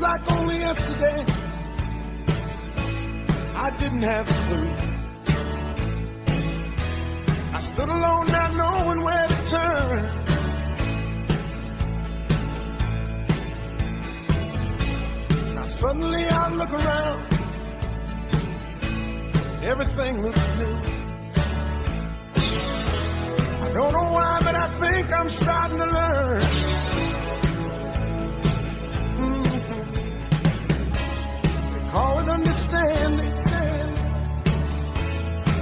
like only yesterday I didn't have a clue. I stood alone not knowing where to turn. Now suddenly I look around, everything looks new. I don't know why, but I think I'm starting to learn. They call it understanding,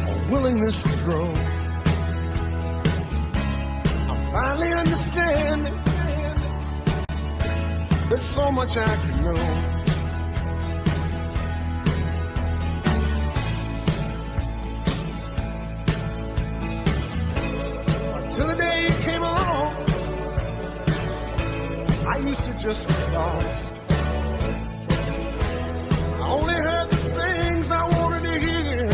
or willingness to grow. I'm finally understanding. There's so much I can know. Till the day you came along, I used to just be lost. I only heard the things I wanted to hear.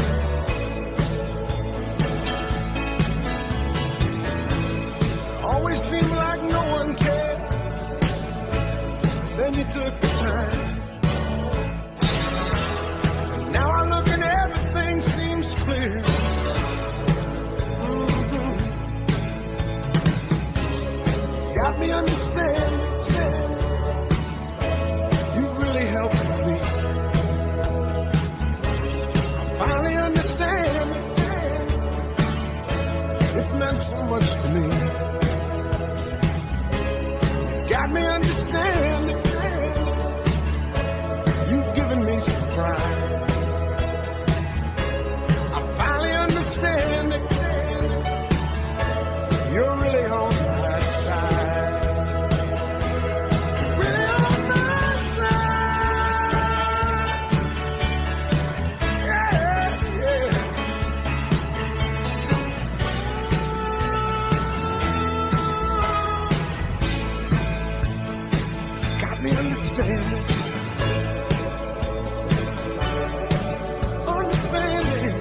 Always seemed like no one cared. Then you took the time. Now I look and everything seems clear. Got me understand. You really helped me see. I finally understand. It's meant so much to me. Got me understand. You've given me some pride. I finally understand. You're really on my side. You're really on my side. Yeah, yeah. Got me understanding. Understanding.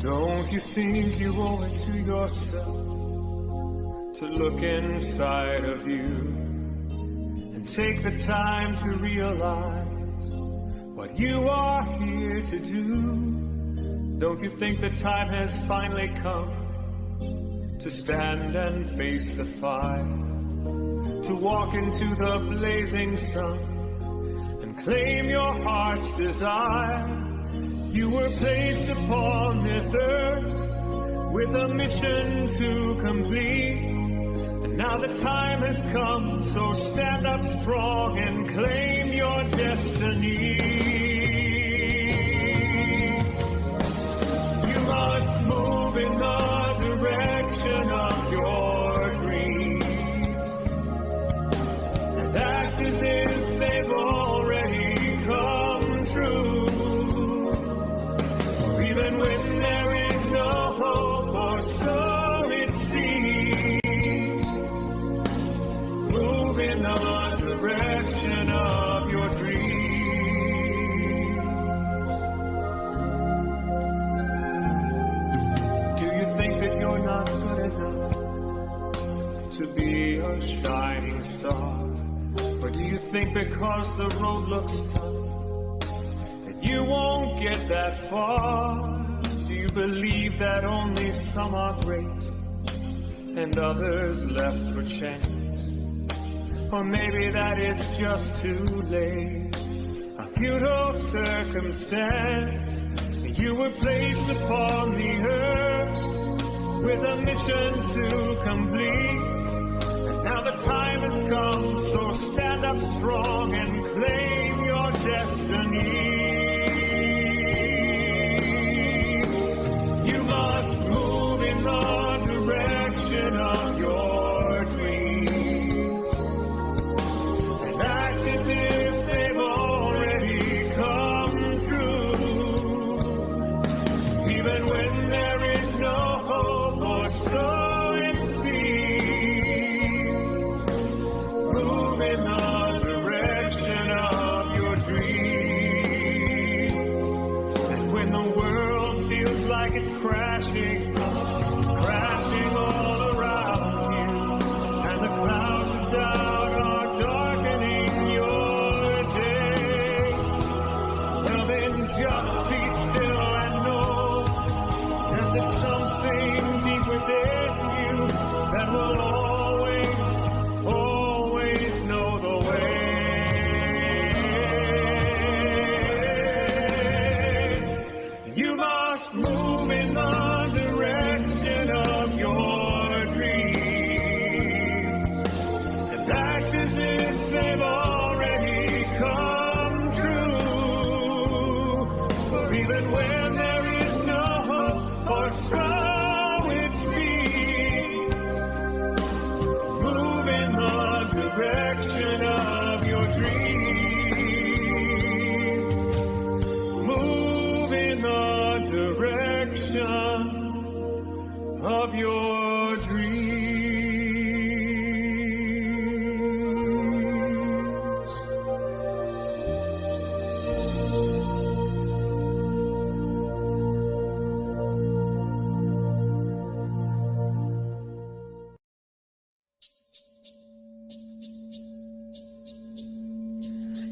Don't you think you owe it to yourself to look inside of you and take the time to realize what you are here to do? Don't you think the time has finally come to stand and face the fire, to walk into the blazing sun and claim your heart's desire? You were placed upon this earth with a mission to complete. And now the time has come, so stand up strong and claim your destiny. You must move in the direction of your dreams and act as if they've already come true. Even when there is no hope, or so it seems, move in the direction of your dreams. Do you think that you're not good enough to be a shining star? Or do you think because the road looks tough you won't get that far? Do you believe that only some are great and others left for chance? Or maybe that it's just too late, a futile circumstance. You were placed upon the earth with a mission to complete. And now the time has come, so stand up strong and claim your destiny. Move in the direction of Move in the direction of your dreams and act as if they've already come true. For even when there is no hope, or so it seems, move in the direction of your dreams. Move in the direction of your dreams.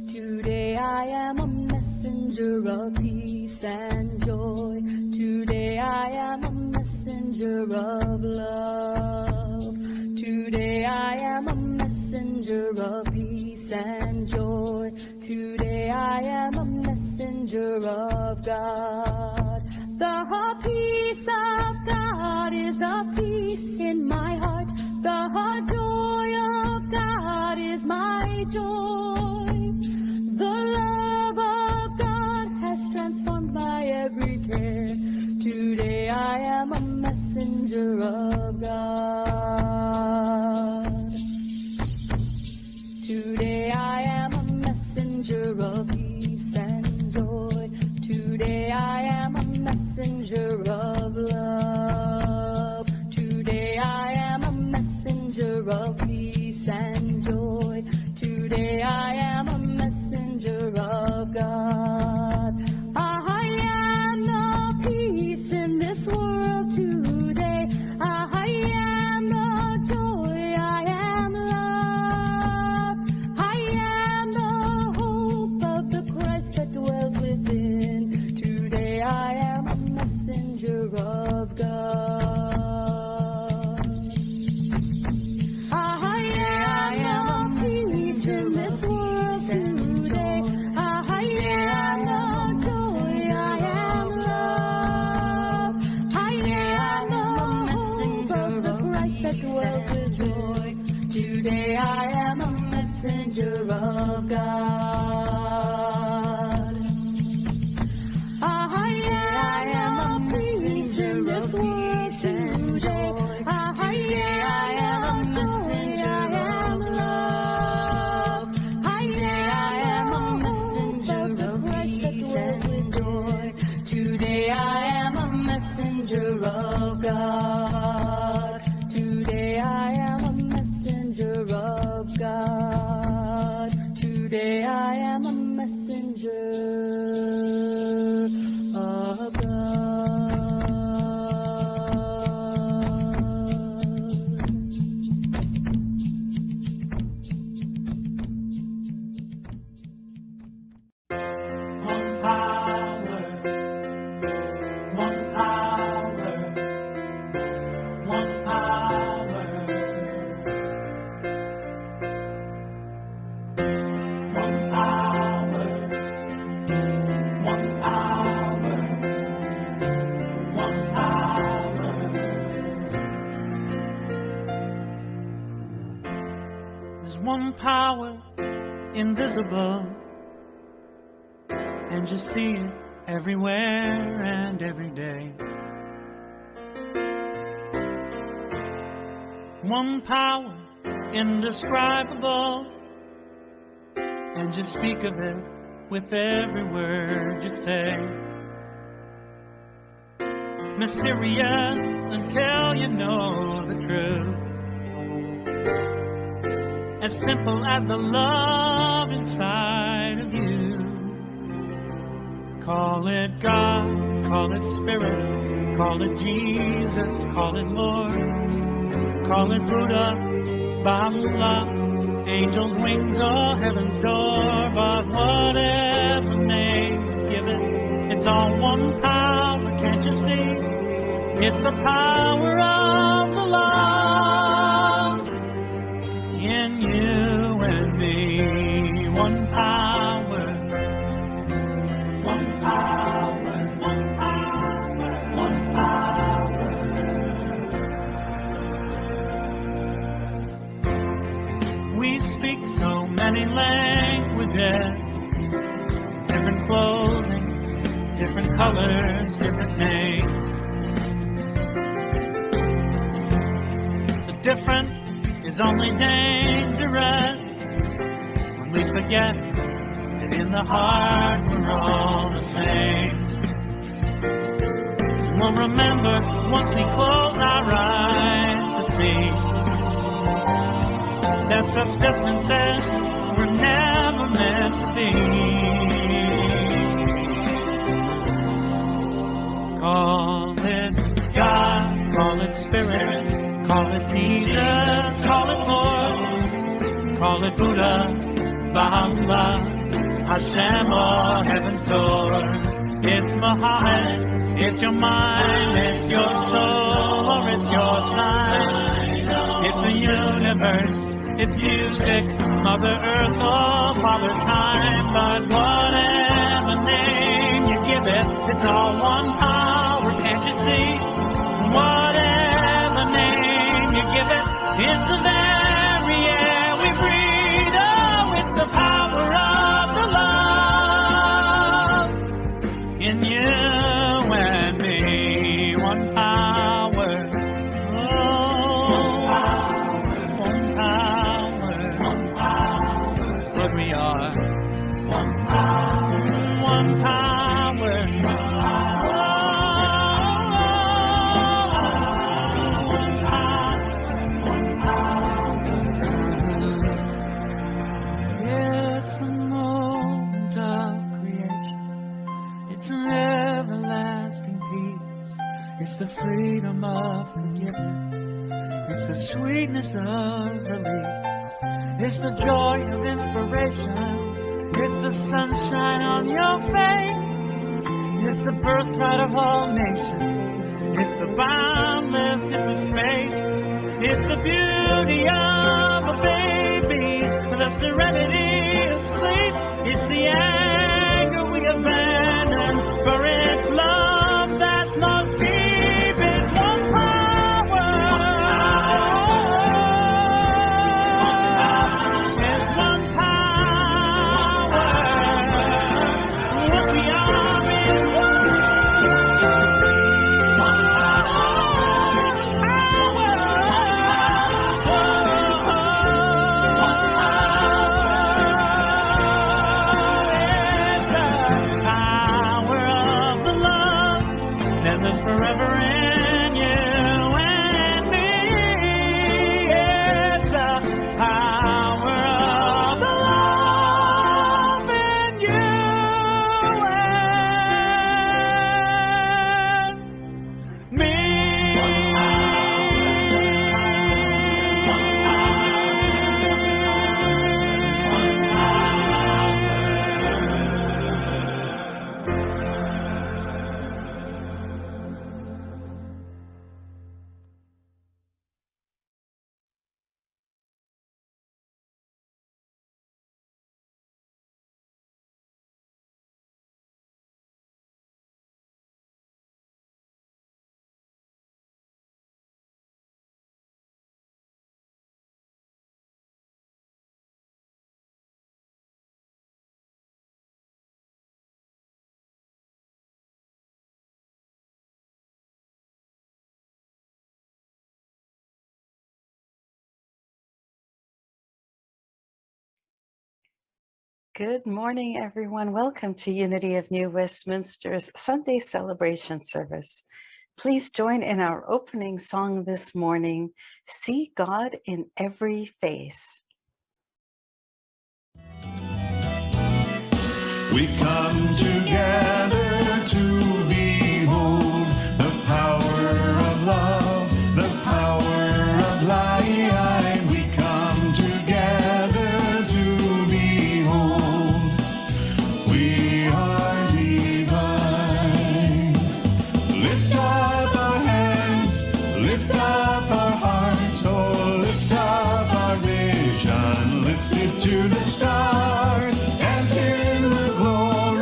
Today I am a messenger of peace and joy. Today I am a messenger of love. Today I am a messenger of peace and joy. Today I am a messenger of God. The peace of God is the peace in my heart. The joy of God is my joy. The love of God has transformed my every care. Today I am a messenger of God. Today I am a messenger of peace and joy. Today I am a messenger of love. Today I am a messenger of peace and joy. Today I am a messenger of God. I am the peace in this world today. I am the joy. I am love. I am the hope of the Christ that dwells within. Today I am a messenger of God. I am the peace in this world today. I am the joy. I am love. I am the hope of the Christ that dwells with joy. Today I am a messenger of God. I am a peace in this world today. I am a messenger. I am love. I am a messenger of peace and joy. Today I am a messenger of God. Today I am a messenger of God. Today I am a messenger of God. One power, one power, one power. One power, one power, one power. There's one power invisible, and you see it everywhere and every day. One power indescribable, and you speak of it with every word you say. Mysterious until you know the truth. As simple as the love inside of you. Call it God, call it Spirit, call it Jesus, call it Lord, call it Buddha, Baha'u'llah, angels' wings or heaven's door. But whatever name you give it, it's all one power, can't you see? It's the power of the love in you and me. One power, one power, one power, languages, different clothing, different colors, different names. The different is only dangerous when we forget that in the heart we're all the same. We'll remember once we close our eyes to see that such distances were never meant to be. Call it God, call it Spirit, call it Jesus, call it Lord, call it Buddha, Baha'u'llah, Hashem or Heaven's Door. It's Muhammad, it's your mind, it's your soul, or it's your sign. It's the universe, it's music, Mother Earth or Father Time. But whatever name you give it, it's all one power, can't you see? Whatever name you give it, it's the very air we breathe. Oh, it's the power of the love in you and me. One power. Oh, one power. One power. What we are. One power. One power. It's the moment of creation. It's an everlasting peace. It's the freedom of forgiveness. It's the sweetness of release. It's the joy of inspiration. It's the sunshine on your face. It's the birthright of all nations. It's the boundlessness of space. It's the beauty of a baby, the serenity of sleep. It's the anger we abandon, for it's love that's most deep. It's one power. It's one power. What we are is one forever in you and me. It's the power of the love in you and me. Good morning, everyone. Welcome to Unity of New Westminster's Sunday celebration service. Please join in our opening song this morning, See God in Every Face. We come together to behold the power of love, the power of light. We come together to behold. We are divine. Lift up our hands, lift up our hearts, oh, lift up our vision, lift it to the stars. Dance in the glory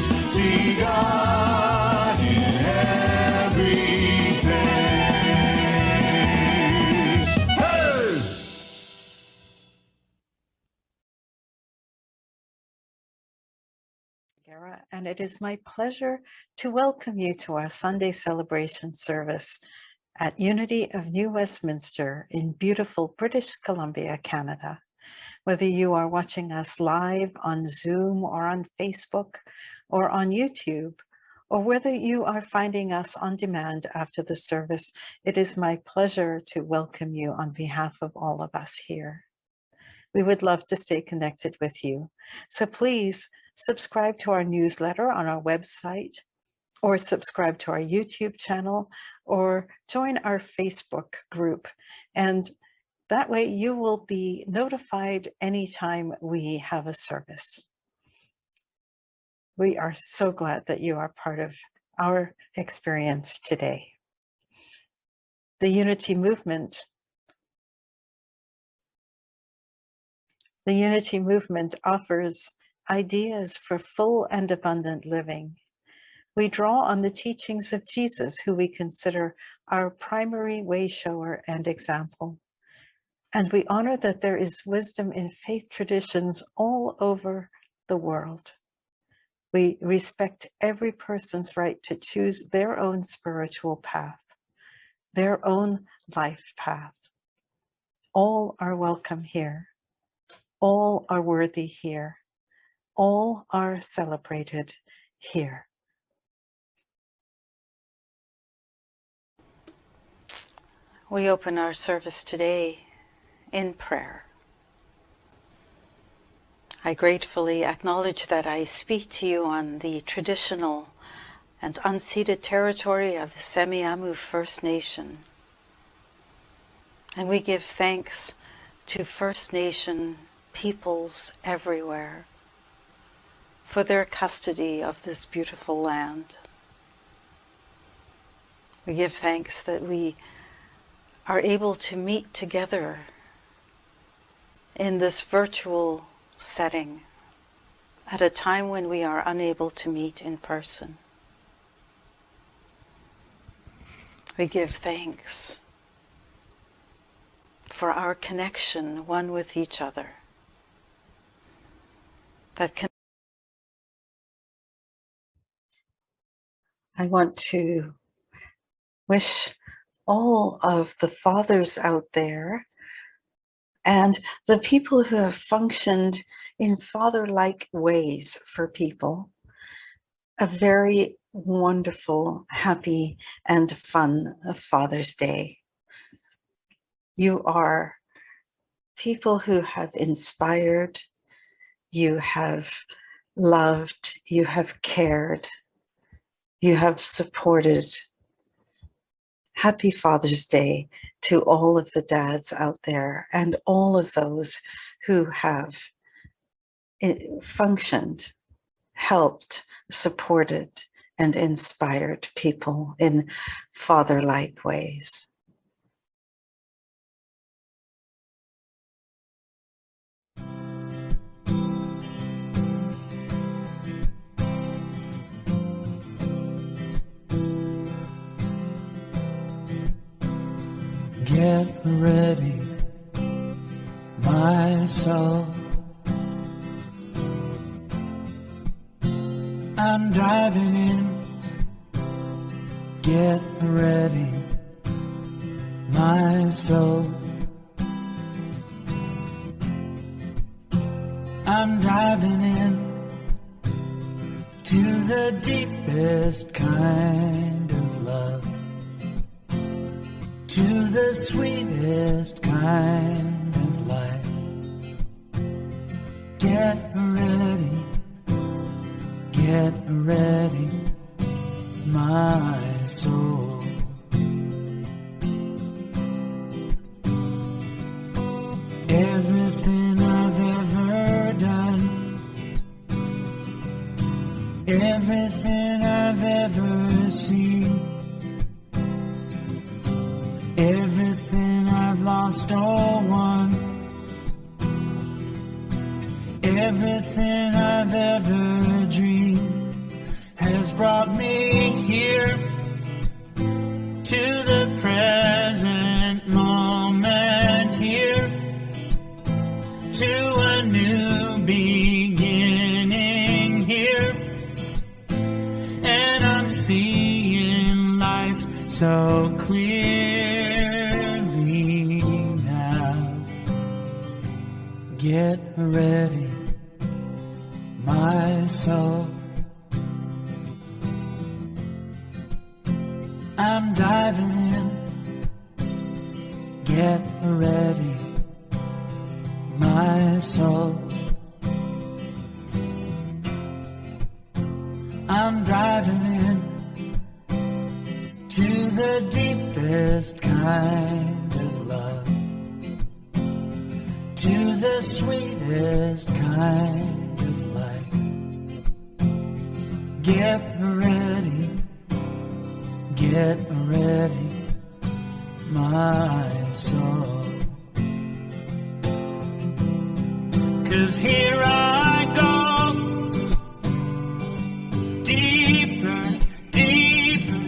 praise. See God in every face. Hey! And it is my pleasure to welcome you to our Sunday celebration service at Unity of New Westminster in beautiful British Columbia, Canada. Whether you are watching us live on Zoom or on Facebook or on YouTube, or whether you are finding us on demand after the service, it is my pleasure to welcome you on behalf of all of us here. We would love to stay connected with you. So please subscribe to our newsletter on our website, or subscribe to our YouTube channel, or join our Facebook group. And that way you will be notified anytime we have a service. We are so glad that you are part of our experience today. The Unity Movement offers ideas for full and abundant living. We draw on the teachings of Jesus, who we consider our primary way shower and example. And we honor that there is wisdom in faith traditions all over the world. We respect every person's right to choose their own spiritual path, their own life path. All are welcome here. All are worthy here. All are celebrated here. We open our service today in prayer. I gratefully acknowledge that I speak to you on the traditional and unceded territory of the Semiahmoo First Nation. And we give thanks to First Nation peoples everywhere for their custody of this beautiful land. We give thanks that we are able to meet together in this virtual setting at a time when we are unable to meet in person. We give thanks for our connection one with each other. I want to wish all of the fathers out there and the people who have functioned in father-like ways for people a very wonderful, happy, and fun Father's Day. You are people who have inspired, you have loved, you have cared, you have supported. Happy Father's Day to all of the dads out there and all of those who have functioned, helped, supported, and inspired people in father-like ways. Get ready, my soul. I'm driving in. Get ready, my soul. I'm driving in to the deepest kind of love, to the sweetest kind of life. Get ready, my soul. Everything I've ever done, everything I've ever seen, everything I've lost or won, everything I've ever dreamed, has brought me here to the present moment, here to a new beginning here, and I'm seeing life so clearly now. Get ready, my soul. I'm diving in. Get ready, my soul. I'm diving in to the deepest kind of love, to the sweetest kind of life. Get ready, my soul. 'Cause here I go, deeper, deeper,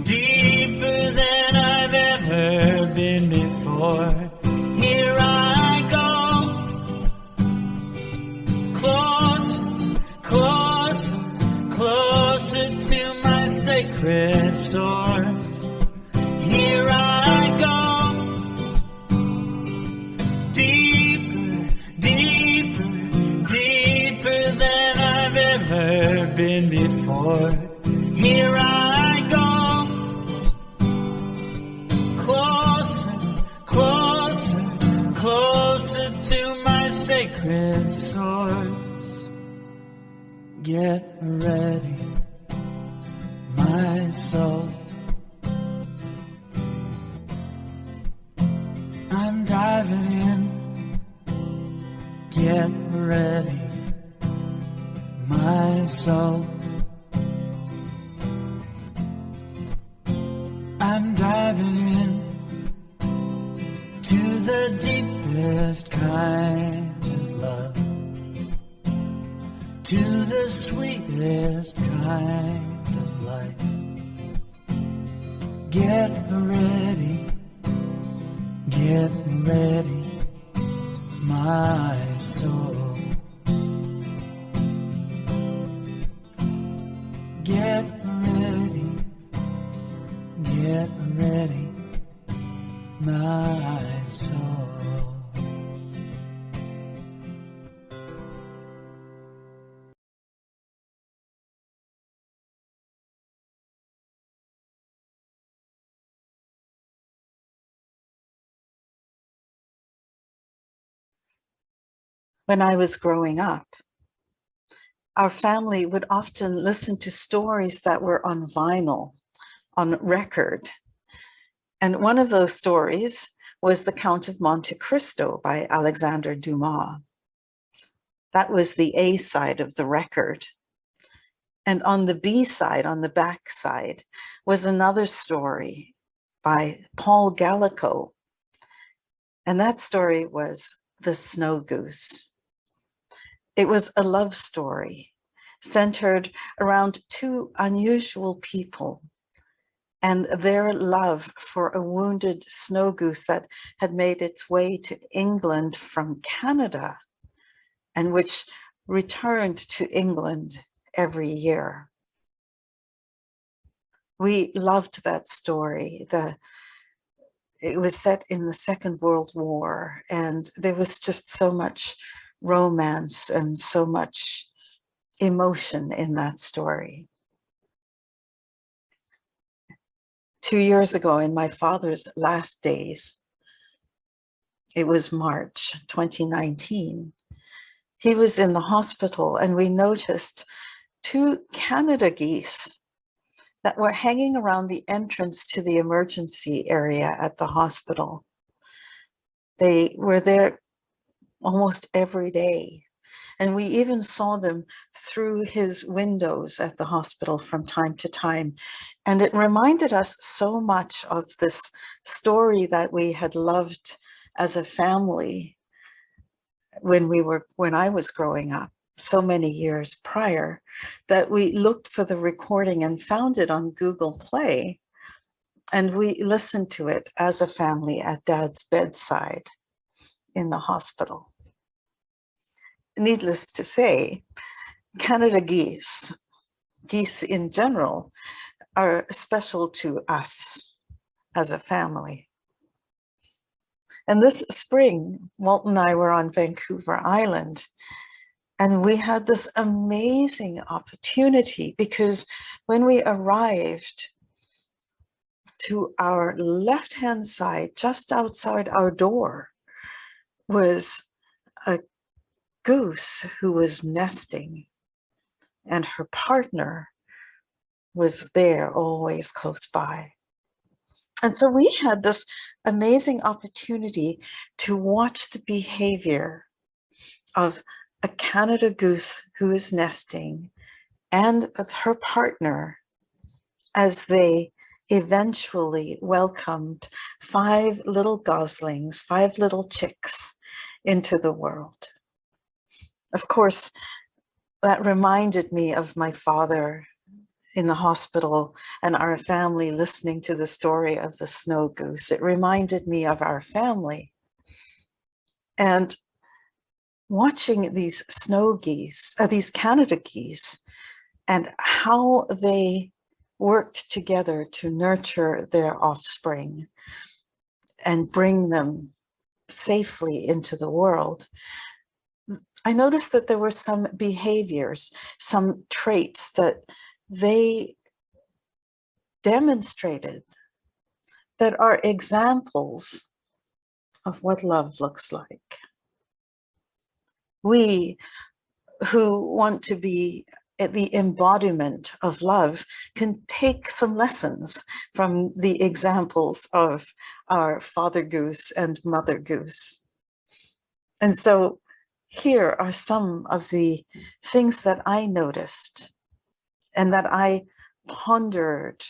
deeper than I've ever been before. Here I go, closer, closer, closer to my sacred source. Here I go, deeper, deeper, deeper than I've ever been before. Here I go, closer, closer, closer to my sacred source. Get ready, my soul. I'm diving in. Get ready, my soul. I'm diving in to the deepest kind of love, to the sweetest kind of life. Get ready, my soul. Get ready, my soul. When I was growing up, our family would often listen to stories that were on vinyl, on record. And one of those stories was The Count of Monte Cristo by Alexander Dumas. That was the A side of the record. And on the B side, on the back side, was another story by Paul Gallico. And that story was The Snow Goose. It was a love story centered around two unusual people and their love for a wounded snow goose that had made its way to England from Canada and which returned to England every year. We loved that story. It was set in the Second World War, and there was just so much romance and so much emotion in that story. 2 years ago, in my father's last days, it was March 2019, he was in the hospital, and we noticed two Canada geese that were hanging around the entrance to the emergency area at the hospital. They were there almost every day. And we even saw them through his windows at the hospital from time to time. And it reminded us so much of this story that we had loved as a family when I was growing up. so many years prior that we looked for the recording and found it on Google Play. And we listened to it as a family at Dad's bedside in the hospital. Needless to say, Canada Geese, geese in general, are special to us as a family. And this spring, Walt and I were on Vancouver Island, and we had this amazing opportunity because when we arrived, to our left-hand side, just outside our door, was a goose who was nesting, and her partner was there, always close by. And so we had this amazing opportunity to watch the behavior of a Canada goose who is nesting and her partner as they eventually welcomed 5 little goslings, 5 little chicks into the world. Of course, that reminded me of my father in the hospital and our family listening to the story of the snow goose. It reminded me of our family. And watching these snow geese, these Canada geese, and how they worked together to nurture their offspring and bring them safely into the world, I noticed that there were some behaviors, some traits that they demonstrated that are examples of what love looks like. We who want to be the embodiment of love can take some lessons from the examples of our Father Goose and Mother Goose. And so here are some of the things that I noticed and that I pondered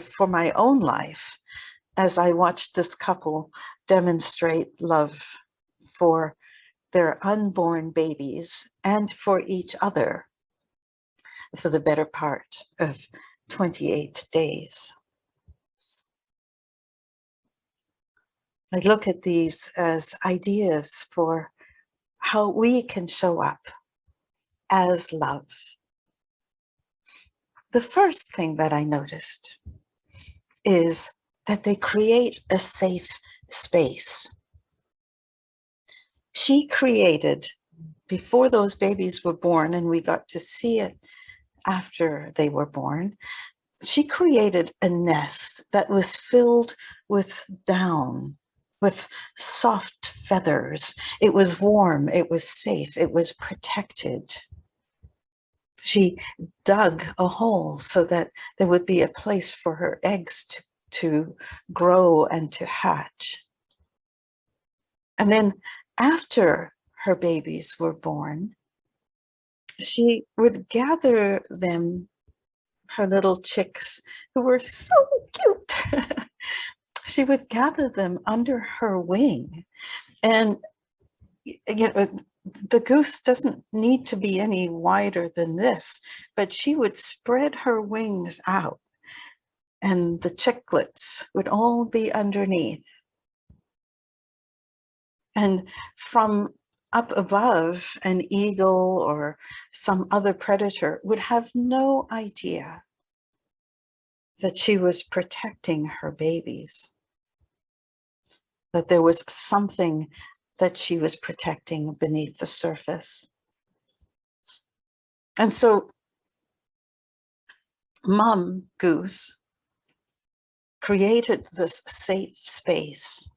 for my own life as I watched this couple demonstrate love for their unborn babies and for each other for the better part of 28 days. I look at these as ideas for how we can show up as love. The first thing that I noticed is that they create a safe space. She created, before those babies were born, and we got to see it after they were born, she created a nest that was filled with down, with soft feathers. It was warm, it was safe, it was protected. She dug a hole so that there would be a place for her eggs to grow and to hatch. And then after her babies were born, she would gather them, her little chicks, who were so cute. She would gather them under her wing. And you know, the goose doesn't need to be any wider than this, but she would spread her wings out and the chicklets would all be underneath. And from up above, an eagle or some other predator would have no idea that she was protecting her babies, that there was something that she was protecting beneath the surface. And so Mom Goose created this safe space.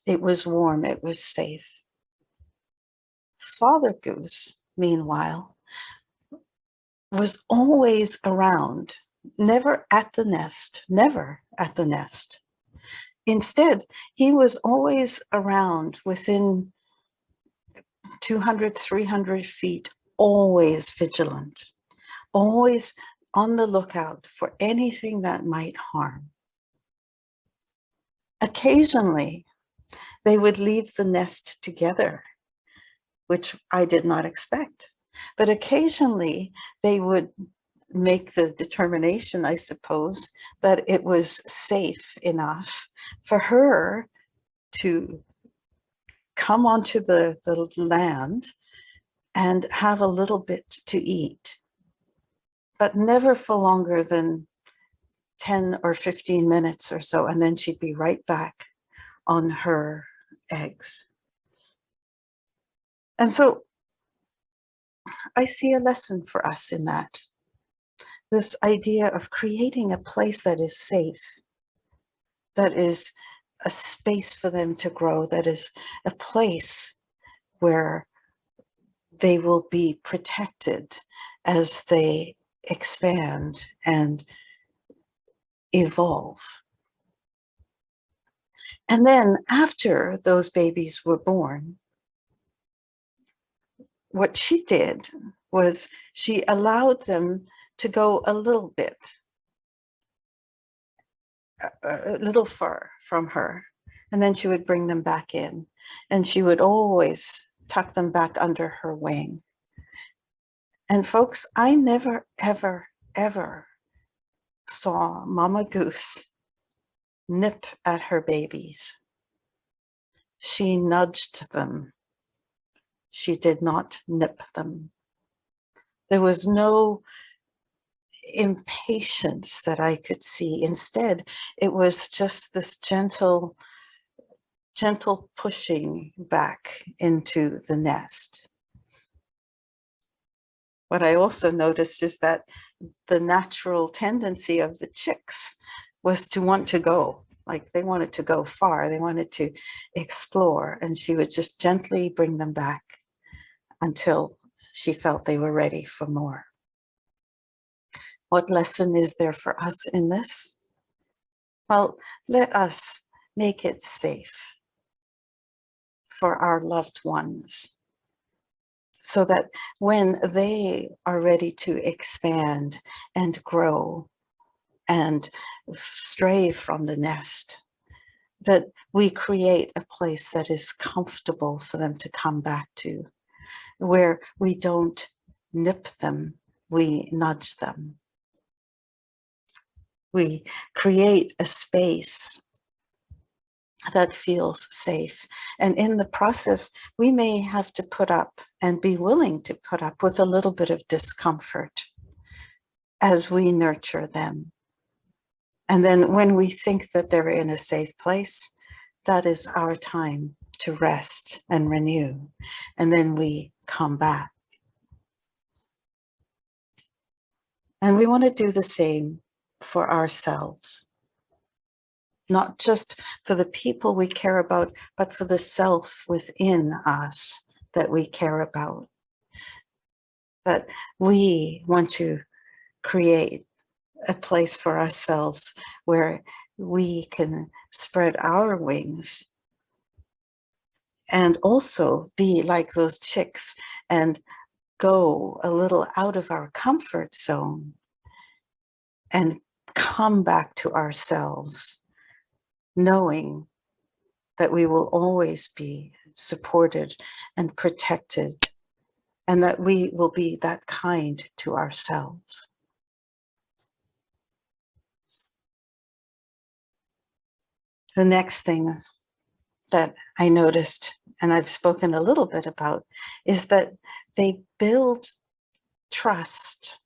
It was warm, it was safe. Father Goose, meanwhile, was always around, never at the nest, never at the nest. Instead, he was always around within 200, 300 feet, always vigilant, always on the lookout for anything that might harm. Occasionally, they would leave the nest together which I did not expect. But occasionally they would make the determination, I suppose, that it was safe enough for her to come onto the land and have a little bit to eat, but never for longer than 10 or 15 minutes or so, and then she'd be right back on her eggs. And so I see a lesson for us in that. This idea of creating a place that is safe, that is a space for them to grow, that is a place where they will be protected as they expand and evolve. And then after those babies were born, what she did was she allowed them to go a little bit, a little far from her, and then she would bring them back in, and she would always tuck them back under her wing. And folks, I never, ever, ever saw Mama Goose nip at her babies. She nudged them. She did not nip them. There was no impatience that I could see. Instead, it was just this gentle pushing back into the nest. What I also noticed is that the natural tendency of the chicks was to want to go, like they wanted to go far, they wanted to explore, and she would just gently bring them back until she felt they were ready for more. What lesson is there for us in this? Well, let us make it safe for our loved ones, so that when they are ready to expand and grow and stray from the nest, that we create a place that is comfortable for them to come back to, where we don't nip them, we nudge them. We create a space that feels safe. And in the process, we may have to put up and be willing to put up with a little bit of discomfort as we nurture them. And then when we think that they're in a safe place, that is our time to rest and renew. And then we come back. And we want to do the same for ourselves. Not just for the people we care about, but for the self within us that we care about. That we want to create a place for ourselves where we can spread our wings and also be like those chicks and go a little out of our comfort zone and come back to ourselves, knowing that we will always be supported and protected, and that we will be that kind to ourselves. The next thing that I noticed, and I've spoken a little bit about, is that they build trust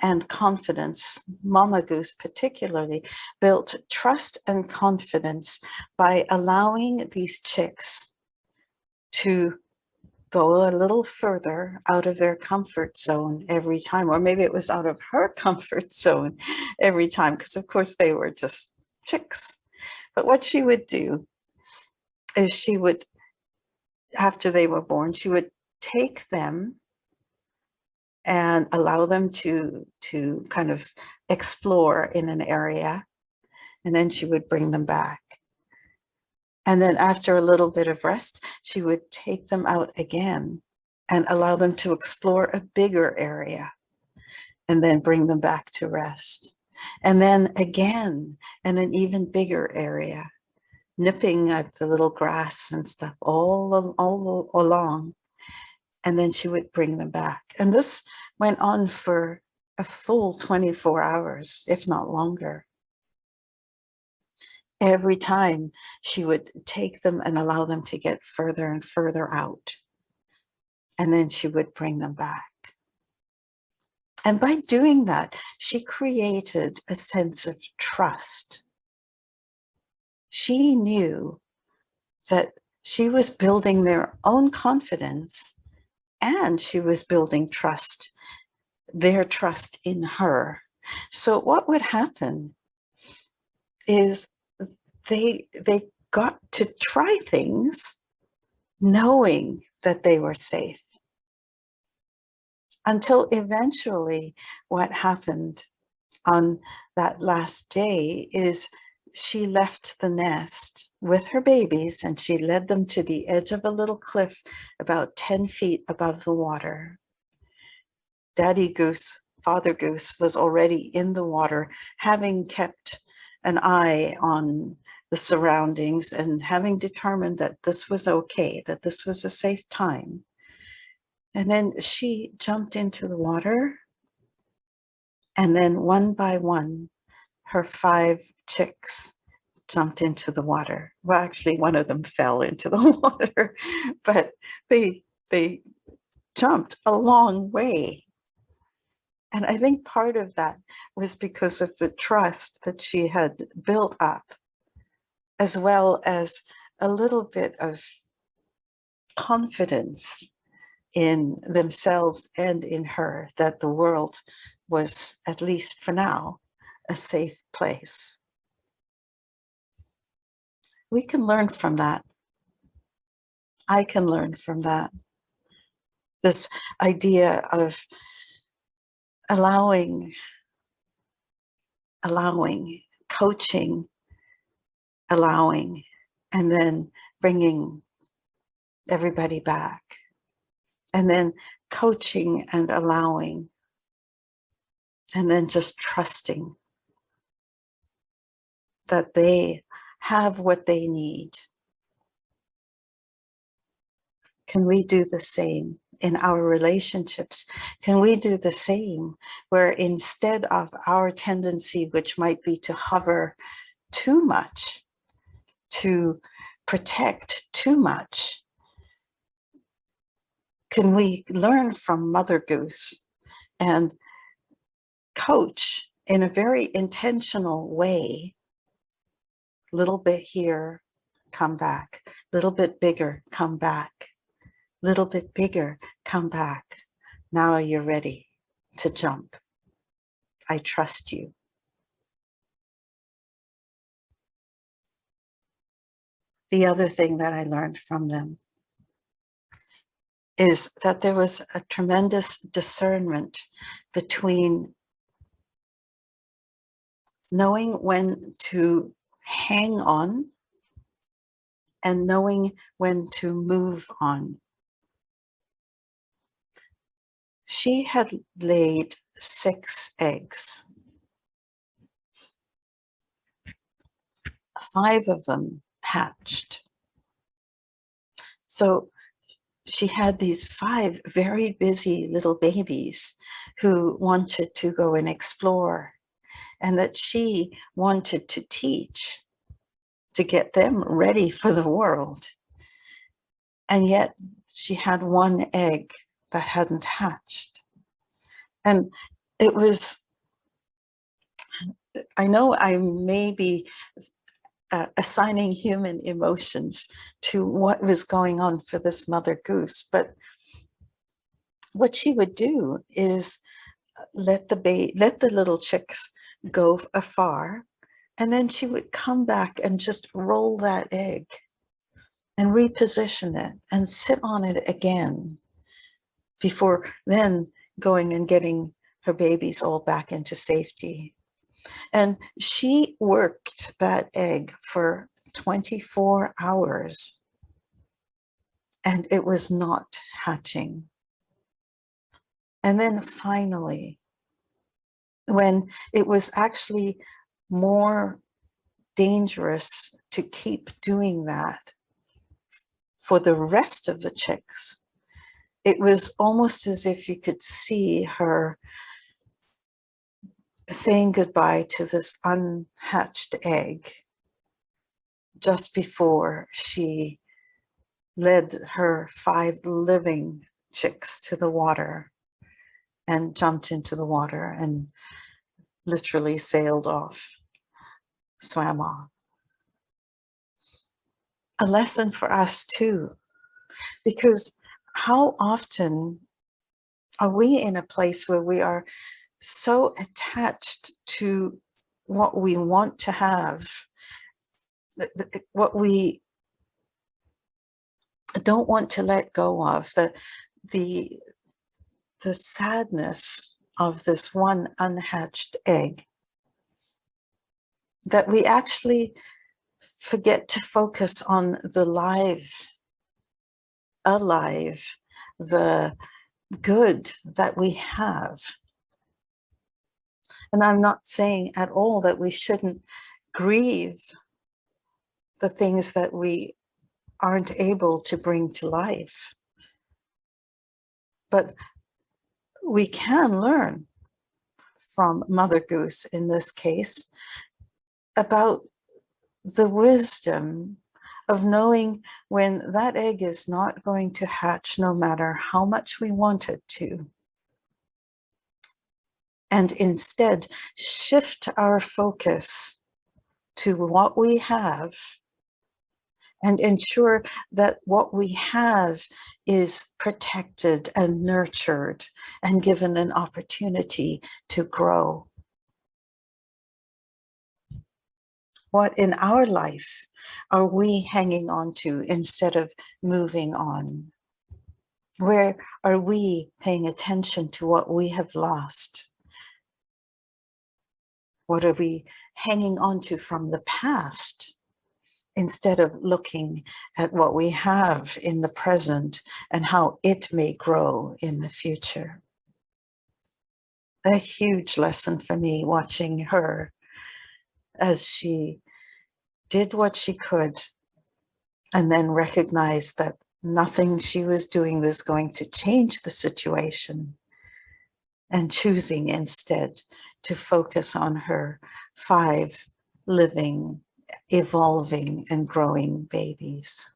and confidence. Mama Goose particularly built trust and confidence by allowing these chicks to go a little further out of their comfort zone every time, or maybe it was out of her comfort zone every time, because of course they were just chicks. But what she would do is she would, after they were born, she would take them and allow them to kind of explore in an area, and then she would bring them back. And then after a little bit of rest, she would take them out again and allow them to explore a bigger area, and then bring them back to rest. And then again, in an even bigger area, nipping at the little grass and stuff all along. and then she would bring them back. And this went on for a full 24 hours, if not longer. Every time she would take them and allow them to get further and further out. And then she would bring them back. And by doing that, she created a sense of trust. She knew that she was building their own confidence, and she was building trust, their trust in her. So what would happen is they got to try things knowing that they were safe, until eventually what happened on that last day is she left the nest with her babies, and she led them to the edge of a little cliff about 10 feet above the water. Daddy Goose, Father Goose, was already in the water, having kept an eye on the surroundings and having determined that this was okay, that this was a safe time. And then she jumped into the water, and then one by one, her 5 chicks jumped into the water. Well, actually, one of them fell into the water, but they jumped a long way. And I think part of that was because of the trust that she had built up, as well as a little bit of confidence in themselves and in her, that the world was, at least for now, a safe place. We can learn from that. I can learn from that. This idea of allowing, coaching, allowing, and then bringing everybody back. And then coaching and allowing, and then just trusting that they have what they need. Can we do the same in our relationships? Can we do the same where instead of our tendency, which might be to hover too much, to protect too much, can we learn from Mother Goose and coach in a very intentional way? Little bit here, come back. Little bit bigger, come back. Little bit bigger, come back. Now you're ready to jump. I trust you. The other thing that I learned from them is that there was a tremendous discernment between knowing when to hang on and knowing when to move on. She had laid 6 eggs. 5 of them hatched. So she had these 5 very busy little babies who wanted to go and explore, and that she wanted to teach, to get them ready for the world. And yet she had 1 egg that hadn't hatched. And it was, I know I may be assigning human emotions to what was going on for this Mother Goose, but what she would do is let the little chicks go afar, and then she would come back and just roll that egg and reposition it and sit on it again, before then going and getting her babies all back into safety. And she worked that egg for 24 hours, and it was not hatching. And then finally, when it was actually more dangerous to keep doing that for the rest of the chicks, it was almost as if you could see her saying goodbye to this unhatched egg just before she led her 5 living chicks to the water and jumped into the water and literally sailed off, swam off. A lesson for us too, because how often are we in a place where we are so attached to what we want to have, what we don't want to let go of, the sadness of this one unhatched egg, that we actually forget to focus on the alive, the good that we have. And I'm not saying at all that we shouldn't grieve the things that we aren't able to bring to life. But we can learn from Mother Goose in this case about the wisdom of knowing when that egg is not going to hatch no matter how much we want it to. And instead shift our focus to what we have and ensure that what we have is protected and nurtured and given an opportunity to grow. What in our life are we hanging on to instead of moving on? Where are we paying attention to what we have lost? What are we hanging on to from the past instead of looking at what we have in the present and how it may grow in the future? A huge lesson for me watching her as she did what she could and then recognized that nothing she was doing was going to change the situation, and choosing instead to focus on her 5 living, evolving, and growing babies.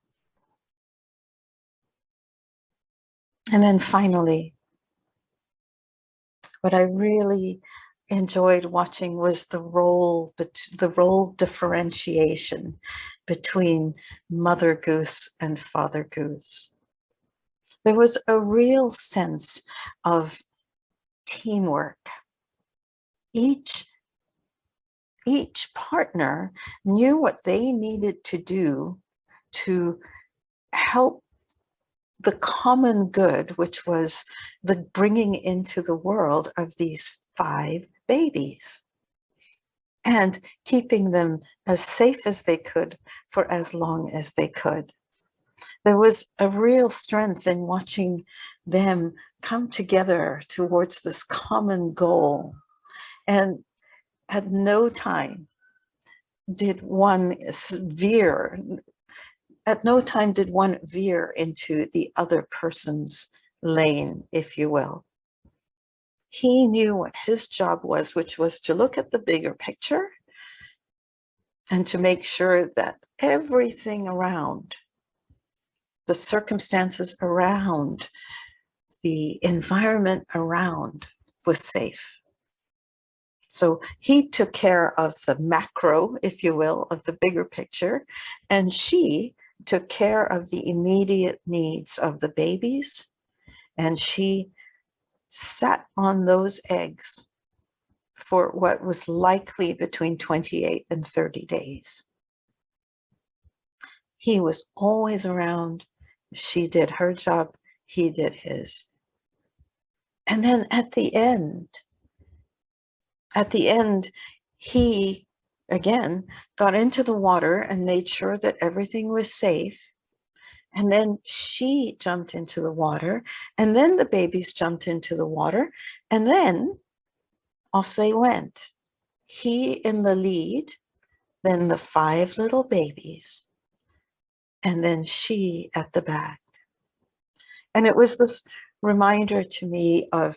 And then finally, what I really enjoyed watching was the role differentiation between Mother Goose and Father Goose. There was a real sense of teamwork. Each partner knew what they needed to do to help the common good, which was the bringing into the world of these 5 babies and keeping them as safe as they could for as long as they could. There was a real strength in watching them come together towards this common goal. And at no time did one veer into the other person's lane, if you will. He knew what his job was, which was to look at the bigger picture and to make sure that everything around, the circumstances around, the environment around was safe. So he took care of the macro, if you will, of the bigger picture, and she took care of the immediate needs of the babies, and she sat on those eggs for what was likely between 28 and 30 days. He was always around. She did her job, he did his. And then at the end, he, again, got into the water and made sure that everything was safe. And then she jumped into the water, and then the babies jumped into the water, and then off they went. He in the lead, then the 5 little babies, and then she at the back. And it was this reminder to me of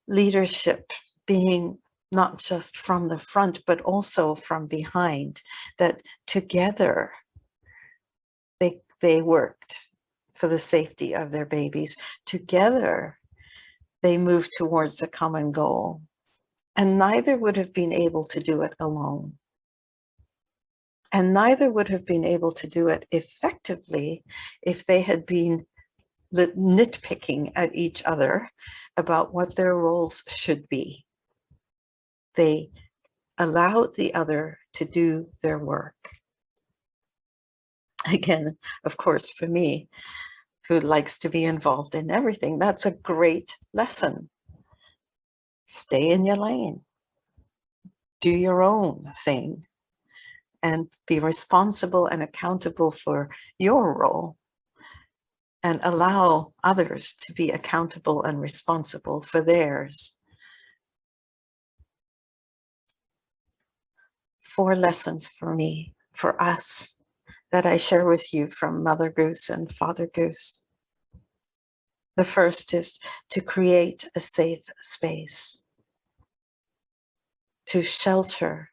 leadership being not just from the front, but also from behind, that together they worked for the safety of their babies. Together, they moved towards a common goal. And neither would have been able to do it alone. And neither would have been able to do it effectively if they had been nitpicking at each other about what their roles should be. They allowed the other to do their work. Again, of course, for me, who likes to be involved in everything, that's a great lesson. Stay in your lane. Do your own thing and be responsible and accountable for your role, and allow others to be accountable and responsible for theirs. 4 lessons for me, for us, that I share with you from Mother Goose and Father Goose. The first is to create a safe space, to shelter,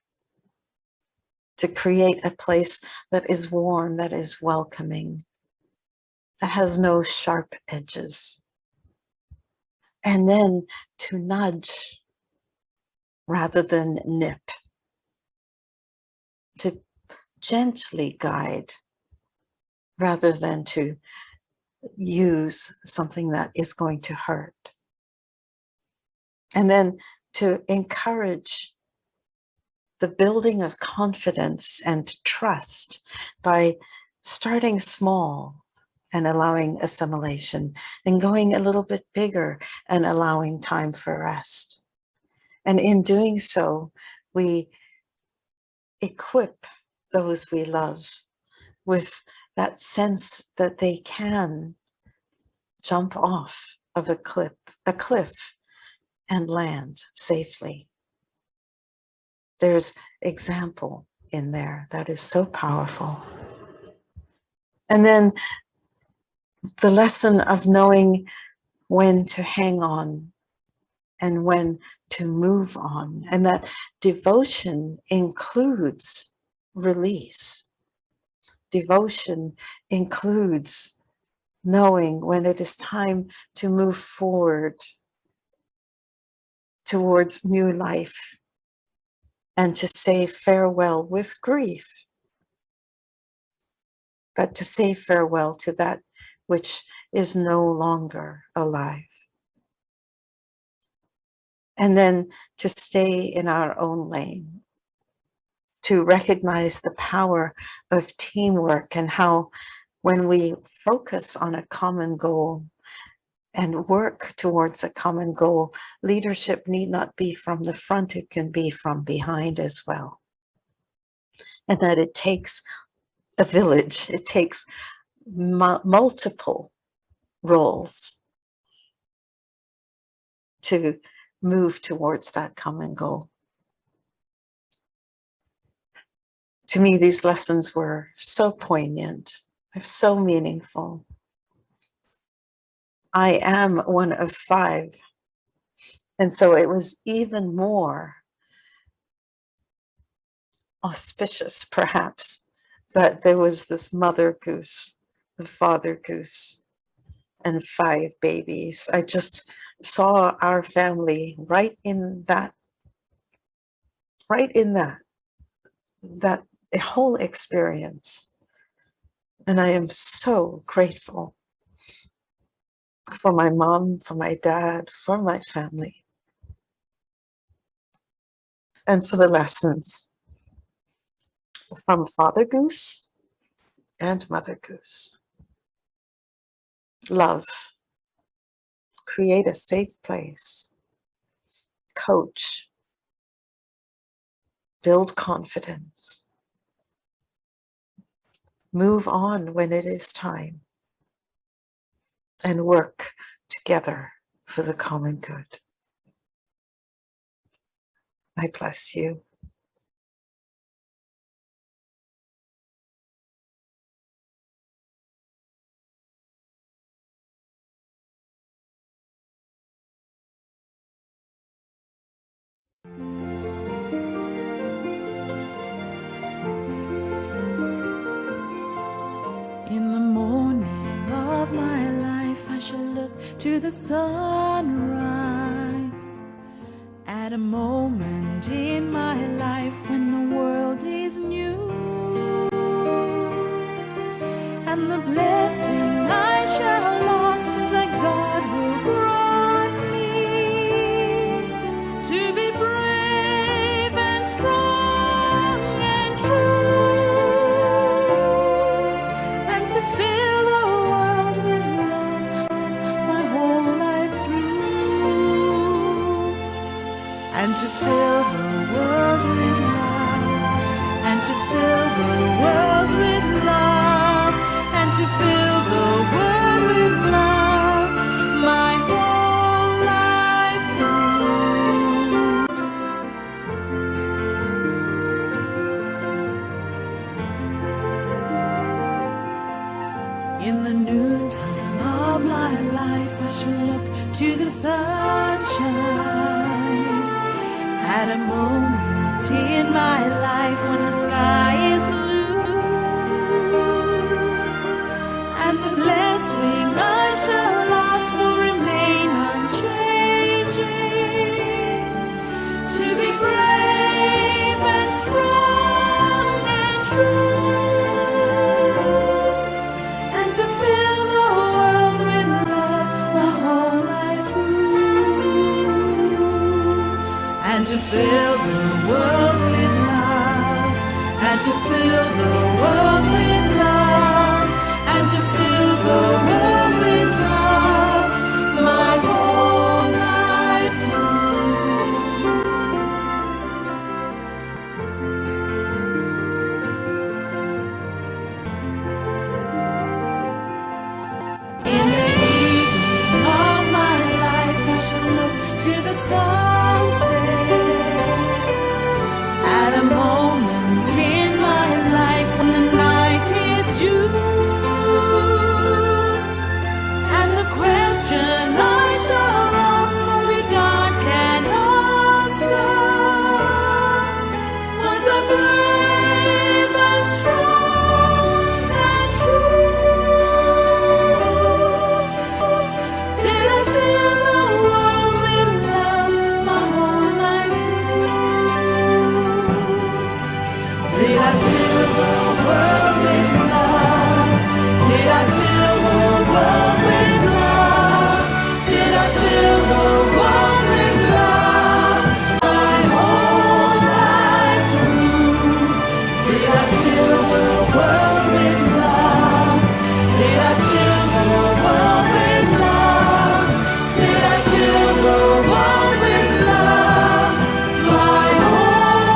to create a place that is warm, that is welcoming, that has no sharp edges. And then to nudge rather than nip, to gently guide rather than to use something that is going to hurt. And then to encourage the building of confidence and trust by starting small and allowing assimilation, and going a little bit bigger and allowing time for rest. And in doing so, we equip those we love with that sense that they can jump off of a cliff and land safely. There's example in there that is so powerful. And then the lesson of knowing when to hang on and when to move on, and that devotion includes release. Devotion includes knowing when it is time to move forward towards new life and to say farewell with grief, but to say farewell to that which is no longer alive. And then to stay in our own lane, to recognize the power of teamwork and how when we focus on a common goal and work towards a common goal, leadership need not be from the front, it can be from behind as well. And that it takes a village, it takes multiple roles to move towards that common goal. To me, these lessons were so poignant, they're so meaningful. I am one of 5, and so it was even more auspicious, perhaps, that there was this Mother Goose, the Father Goose, and 5 babies. I just saw our family right in that whole experience. And I am so grateful for my mom, for my dad, for my family, and for the lessons from Father Goose and Mother Goose. Love, create a safe place, coach, build confidence, move on when it is time, and work together for the common good. I bless you. to the sunrise, at a moment in my life when the world is new, and the blessing I shall ask is that God will grant me to be brave and strong and true, and to fill the world with love my whole life through, and to fill the world with love, and to fill the world with love, and to fill the world with love my whole life through. In the noontime of my life I shall look to the sunshine, at a moment in my life when the sky is blue, and the blessing I shall ask will remain unchanging, to be brave and strong and true, and to fill the world with love my whole life through, and to fill the world with love, and to fill the world with love, and to fill the world with love my whole life through. In the evening of my life I shall look to the sunset, at a moment in my life when the night is June, and the question I shall ask only God can answer: was I brave and strong and true? Did I fill the world with love my whole life through? Did I fill the world with love? Did I fill the world with love? Did I fill the world with love my whole life through? Did I fill the world with love? Did I fill the world with love? Did I fill the world with love my whole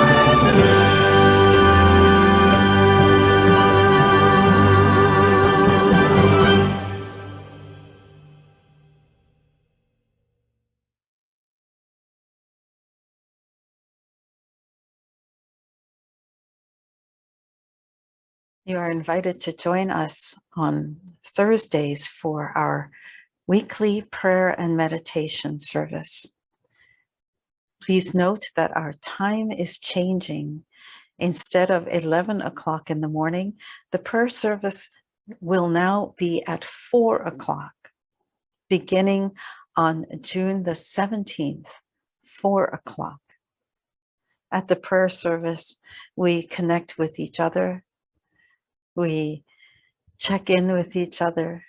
life through? You are invited to join us on Thursdays for our weekly prayer and meditation service. Please note that our time is changing. Instead of 11 o'clock in the morning, the prayer service will now be at 4 o'clock, beginning on June the 17th, 4 o'clock. At the prayer service, we connect with each other. We check in with each other.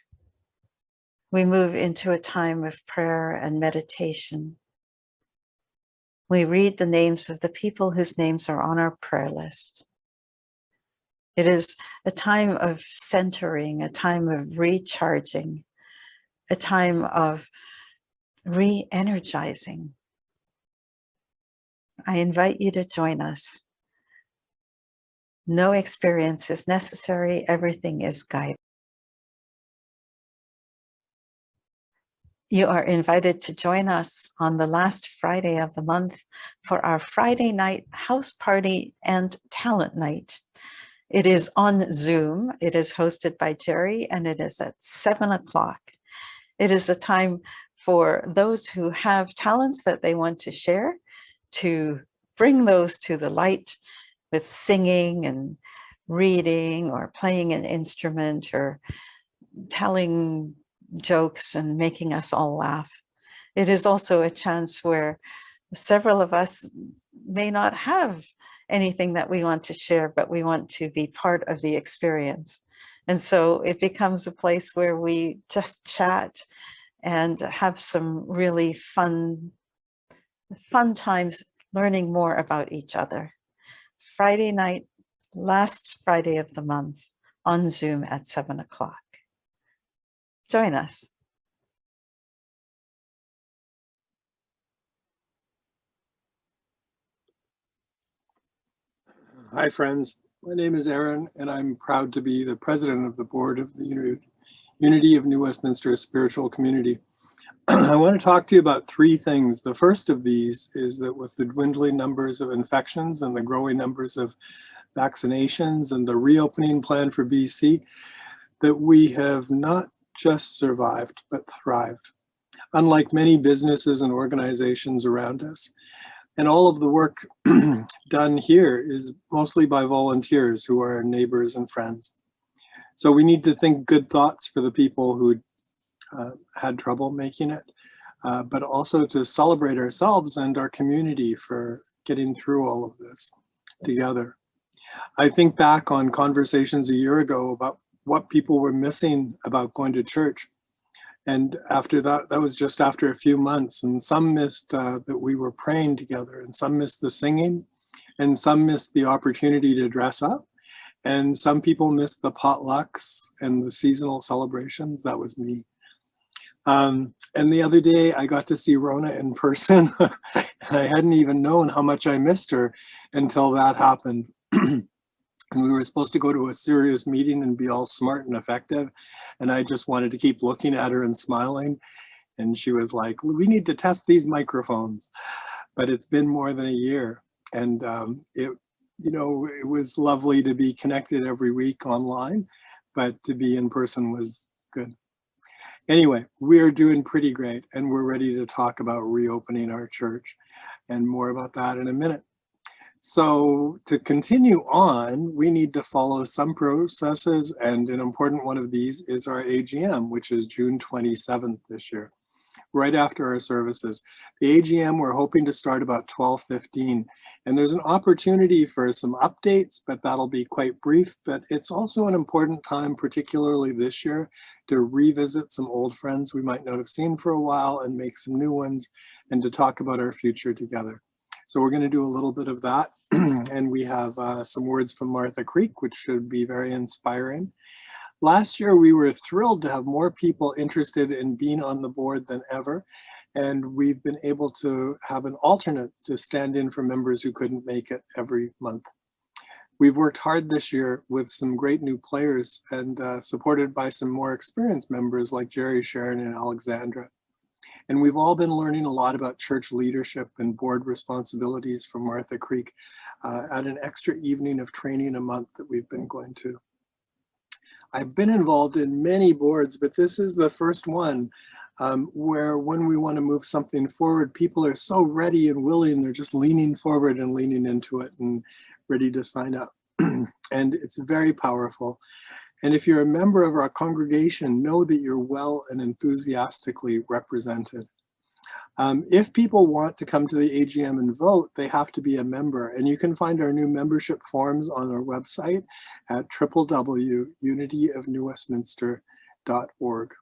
We move into a time of prayer and meditation. We read the names of the people whose names are on our prayer list. It is a time of centering, a time of recharging, a time of re-energizing. I invite you to join us. No experience is necessary, everything is guided. You are invited to join us on the last Friday of the month for our Friday night house party and talent night. It is on Zoom. It is hosted by Jerry, and it is at 7 o'clock. It is a time for those who have talents that they want to share to bring those to the light with singing and reading or playing an instrument or telling jokes and making us all laugh. It is also a chance where several of us may not have anything that we want to share, but we want to be part of the experience. And so it becomes a place where we just chat and have some really fun times learning more about each other. Friday night, last Friday of the month, on Zoom at 7 o'clock. Join us. Hi, friends. My name is Aaron, and I'm proud to be the president of the board of the Unity of New Westminster Spiritual Community. I want to talk to you about three things. The first of these is that with the dwindling numbers of infections and the growing numbers of vaccinations and the reopening plan for BC, that we have not just survived, but thrived. Unlike many businesses and organizations around us. And all of the work done here is mostly by volunteers who are our neighbors and friends. So we need to think good thoughts for the people who had trouble making it, but also to celebrate ourselves and our community for getting through all of this together. I think back on conversations a year ago about what people were missing about going to church. And after that, that was just after a few months, and some missed that we were praying together, and some missed the singing, and some missed the opportunity to dress up, and some people missed the potlucks and the seasonal celebrations. That was me. And the other day, I got to see Rhona in person, and I hadn't even known how much I missed her until that happened. And we were supposed to go to a serious meeting and be all smart and effective. And I just wanted to keep looking at her and smiling. And she was like, we need to test these microphones. But it's been more than a year. And it was lovely to be connected every week online, but to be in person was good. Anyway, we're doing pretty great, and we're ready to talk about reopening our church, and more about that in a minute. So to continue on, we need to follow some processes, and an important one of these is our AGM, which is June 27th this year, right after our services. The AGM, we're hoping to start about 12:15, and there's an opportunity for some updates, but that'll be quite brief. But it's also an important time, particularly this year, to revisit some old friends we might not have seen for a while and make some new ones, and to talk about our future together. So we're going to do a little bit of that. And we have some words from Martha Creek, which should be very inspiring. Last year, we were thrilled to have more people interested in being on the board than ever. And we've been able to have an alternate to stand in for members who couldn't make it every month. We've worked hard this year with some great new players and supported by some more experienced members like Jerry, Sharon, and Alexandra. And we've all been learning a lot about church leadership and board responsibilities from Martha Creek at an extra evening of training a month that we've been going to. I've been involved in many boards, but this is the first one where when we want to move something forward, people are so ready and willing, they're just leaning forward and leaning into it and ready to sign up. And it's very powerful. And if you're a member of our congregation, know that you're well and enthusiastically represented. If people want to come to the AGM and vote, they have to be a member. And you can find our new membership forms on our website at www.unityofnewwestminster.org.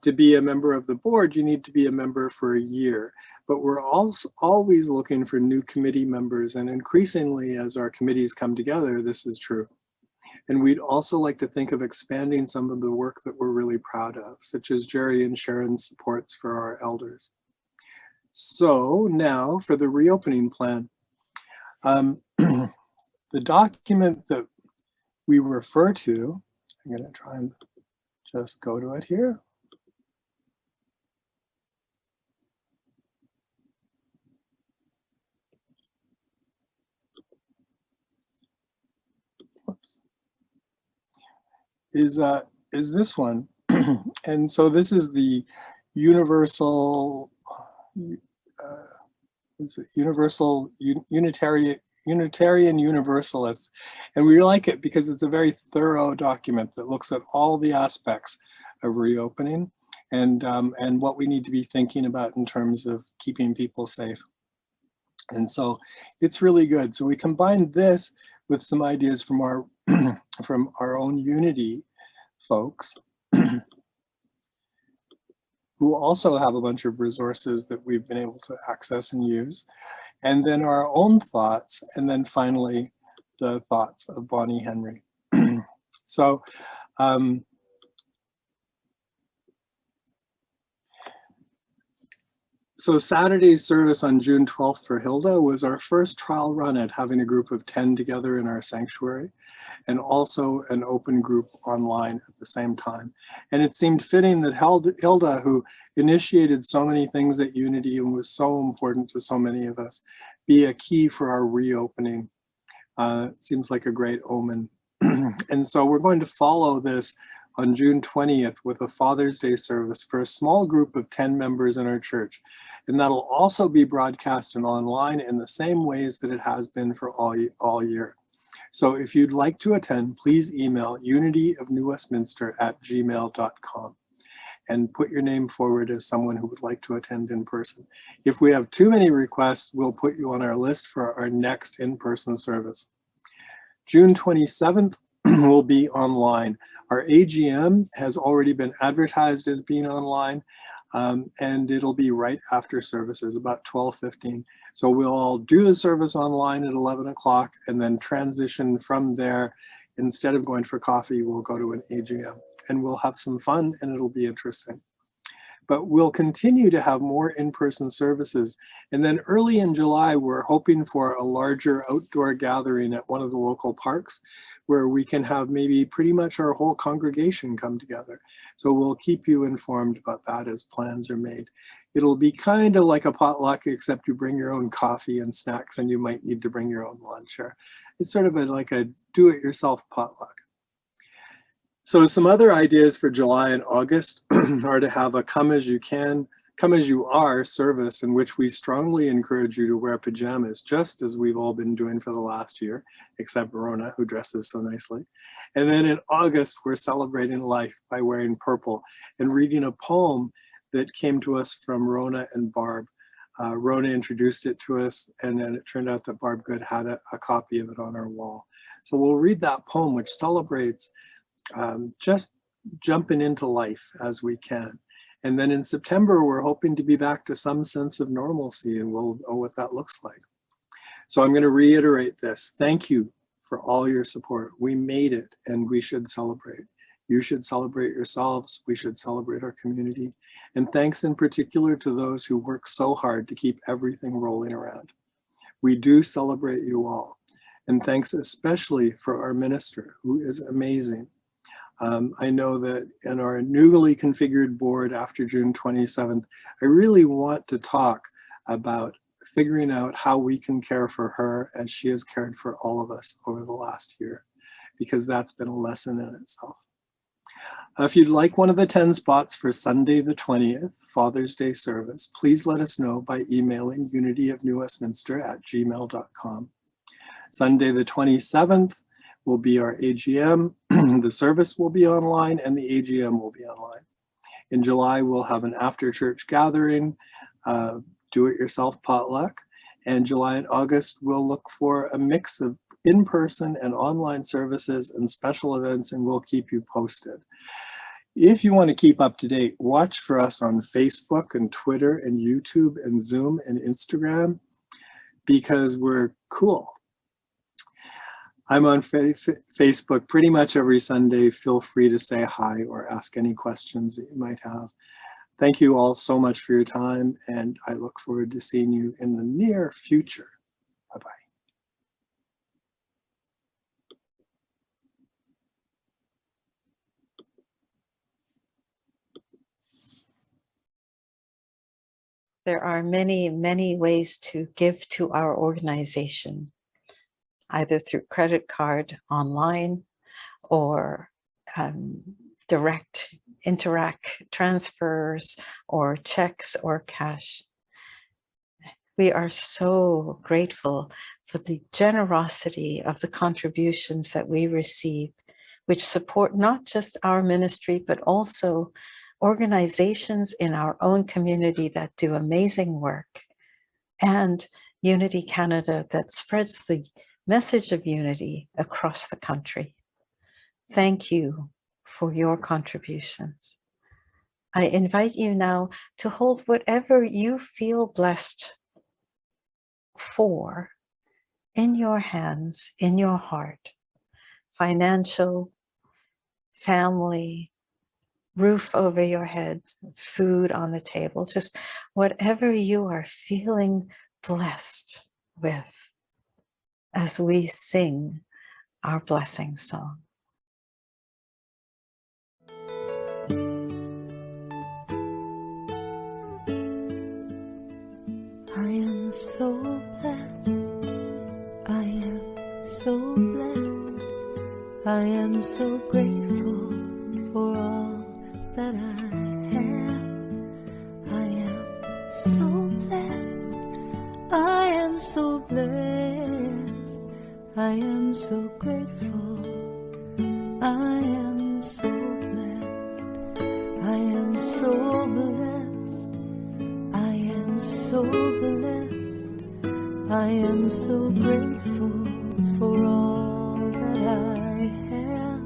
To be a member of the board, you need to be a member for a year. But we're also always looking for new committee members. And increasingly, as our committees come together, this is true. And we'd also like to think of expanding some of the work that we're really proud of, such as Jerry and Sharon's supports for our elders. So now for the reopening plan. The document that we refer to, I'm going to try and just go to it here. Is this one. And so this is the universal, unitary Unitarian Universalists. And we like it because it's a very thorough document that looks at all the aspects of reopening and what we need to be thinking about in terms of keeping people safe. And so it's really good. So we combined this with some ideas from our from our own Unity folks who also have a bunch of resources that we've been able to access and use, and then our own thoughts, and then finally the thoughts of Bonnie Henry. So So Saturday's service on June 12th for Hilda was our first trial run at having a group of 10 together in our sanctuary, and also an open group online at the same time. And it seemed fitting that Hilda, who initiated so many things at Unity and was so important to so many of us, be a key for our reopening. It seems like a great omen. And so we're going to follow this on June 20th with a Father's Day service for a small group of 10 members in our church. And that'll also be broadcast and online in the same ways that it has been for all year. So if you'd like to attend, please email unityofnewwestminster@gmail.com and put your name forward as someone who would like to attend in person. If we have too many requests, we'll put you on our list for our next in-person service. June 27th will be online. Our AGM has already been advertised as being online, and it'll be right after services, about 12:15. So we'll all do the service online at 11 o'clock and then transition from there. Instead of going for coffee, we'll go to an AGM and we'll have some fun and it'll be interesting. But we'll continue to have more in-person services. And then early in July, we're hoping for a larger outdoor gathering at one of the local parks where we can have maybe pretty much our whole congregation come together. So we'll keep you informed about that as plans are made. It'll be kind of like a potluck, except you bring your own coffee and snacks, and you might need to bring your own lunch. Or it's sort of like a do-it-yourself potluck. So some other ideas for July and August are to have a come as you can, come as you are service in which we strongly encourage you to wear pajamas, just as we've all been doing for the last year, except Rhona, who dresses so nicely. And then in August, we're celebrating life by wearing purple and reading a poem that came to us from Rhona and Barb. Rhona introduced it to us, and then it turned out that Barb Good had a copy of it on our wall. So we'll read that poem, which celebrates just jumping into life as we can. And then in September, we're hoping to be back to some sense of normalcy, and we'll know what that looks like. So I'm going to reiterate this. Thank you for all your support. We made it, and we should celebrate. You should celebrate yourselves. We should celebrate our community. And thanks in particular to those who work so hard to keep everything rolling around. We do celebrate you all. And thanks especially for our minister, who is amazing. I know that in our newly configured board after June 27th, I really want to talk about figuring out how we can care for her as she has cared for all of us over the last year, because that's been a lesson in itself. If you'd like one of the 10 spots for Sunday the 20th, Father's Day service, please let us know by emailing unityofnewwestminster@gmail.com. Sunday the 27th will be our AGM. The service will be online and the AGM will be online. In July, we'll have an after-church gathering, do-it-yourself potluck. And July and August, we'll look for a mix of in-person and online services and special events, and we'll keep you posted. If you want to keep up to date, watch for us on Facebook and Twitter and YouTube and Zoom and Instagram, because we're cool. I'm on Facebook pretty much every Sunday. Feel free to say hi or ask any questions that you might have. Thank you all so much for your time, and I look forward to seeing you in the near future. Bye-bye. There are many, many ways to give to our organization, either through credit card online or direct Interac transfers or checks or cash. We are so grateful for the generosity of the contributions that we receive, which support not just our ministry, but also organizations in our own community that do amazing work, and Unity Canada that spreads the message of unity across the country. Thank you for your contributions. I invite you now to hold whatever you feel blessed for in your hands, in your heart. Financial, family, roof over your head, food on the table, just whatever you are feeling blessed with as we sing our blessing song. I am so blessed. I am so blessed. I am so grateful for all that I have. I am so blessed. I am so blessed. I am so grateful. I am so blessed. I am so blessed. I am so blessed. I am so grateful for all that I have.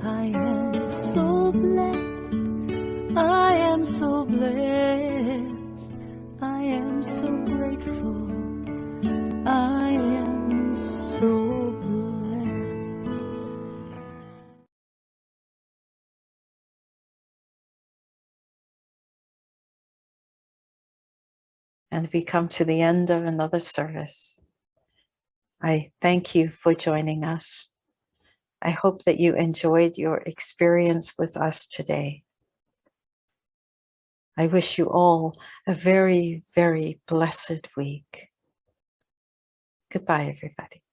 I am so blessed. I am so blessed. I am so grateful. I am so blessed. And we come to the end of another service. I thank you for joining us. I hope that you enjoyed your experience with us today. I wish you all a very, very blessed week. Goodbye, everybody.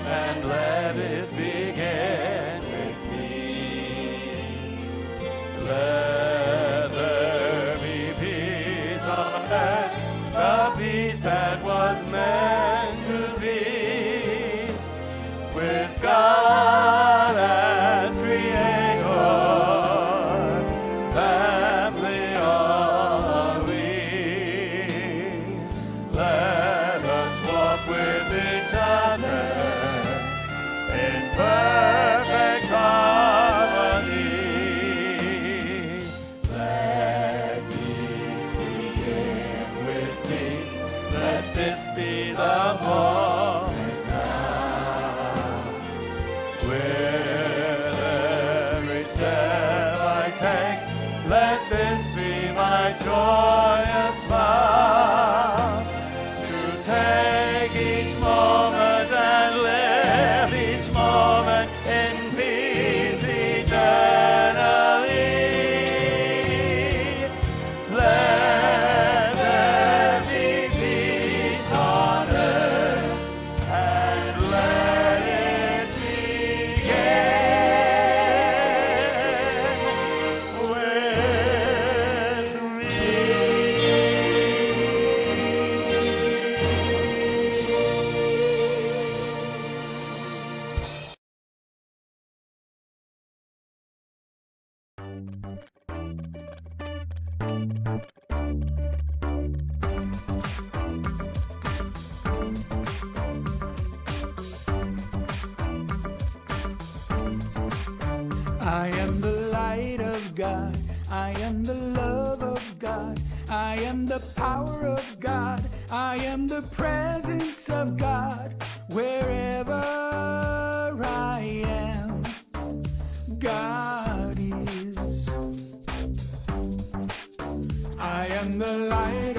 And let it begin with me. Let there be peace on earth, the peace that was meant to be, with God as creator, family are we. Let us walk with each other in perfect harmony. Let peace begin with me. Let this be the moment now. With every step I take, let this be my joyous vow, to take each moment and live each moment in peace eternally. Let there be peace on earth, and let it begin with me. I am the light of God. I am the love of God. I am the power of God. I am the presence of God. Wherever I am, God is. I am the light